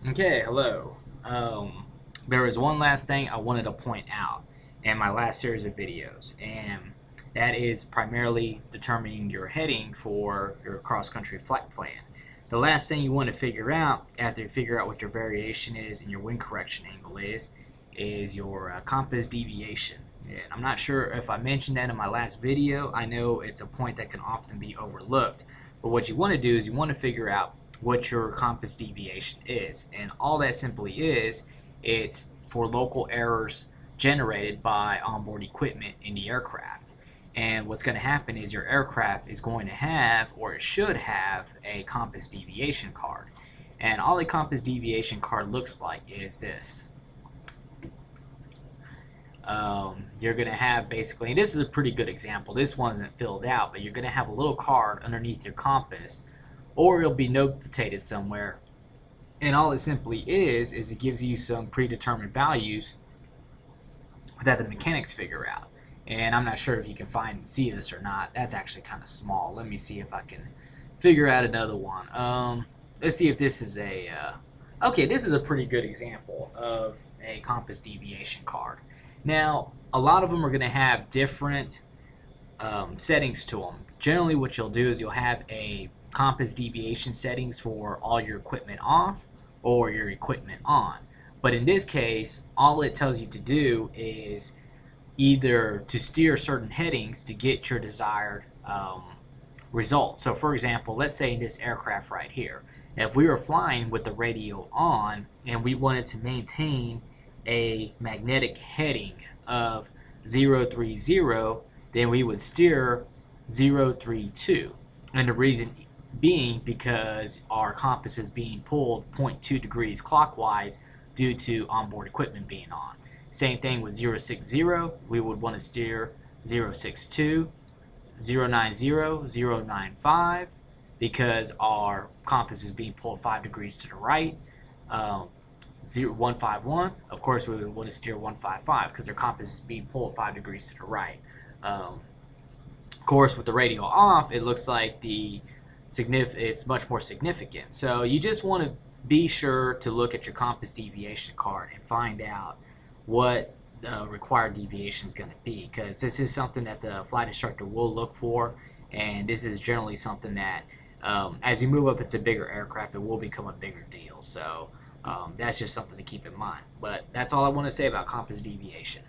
Okay, hello. There was one last thing I wanted to point out in my last series of videos, and that is primarily determining your heading for your cross-country flight plan. The last thing you want to figure out after you figure out what your variation is and your wind correction angle is your compass deviation. And I'm not sure if I mentioned that in my last video. I know it's a point that can often be overlooked, but what you want to do is you want to figure out what your compass deviation is. And all that simply is, it's for local errors generated by onboard equipment in the aircraft. And what's going to happen is your aircraft is going to have, or it should have, a compass deviation card. And all a compass deviation card looks like is this. You're going to have basically, and this is a pretty good example, this one isn't filled out, but you're going to have a little card underneath your compass, or it'll be notated somewhere. And all it simply is it gives you some predetermined values that the mechanics figure out. And I'm not sure if you can see this or not. That's actually kind of small. Let me see if I can figure out another one. Let's see if this is okay, this is a pretty good example of a compass deviation card. Now, a lot of them are going to have different settings to them. Generally, what you'll do is you'll have a compass deviation settings for all your equipment off or your equipment on. But in this case, all it tells you to do is either to steer certain headings to get your desired result. So for example, let's say in this aircraft right here, if we were flying with the radio on and we wanted to maintain a magnetic heading of 030, then we would steer 032. And the reason being because our compass is being pulled 0.2 degrees clockwise due to onboard equipment being on. Same thing with 060, we would want to steer 062, 090, 095 because our compass is being pulled 5 degrees to the right. 151, of course we would want to steer 155 because our compass is being pulled 5 degrees to the right. Of course, with the radio off, it looks like it's much more significant. So you just want to be sure to look at your compass deviation card and find out what the required deviation is going to be, because this is something that the flight instructor will look for, and this is generally something that as you move up into bigger aircraft, it will become a bigger deal. So that's just something to keep in mind. But that's all I want to say about compass deviation.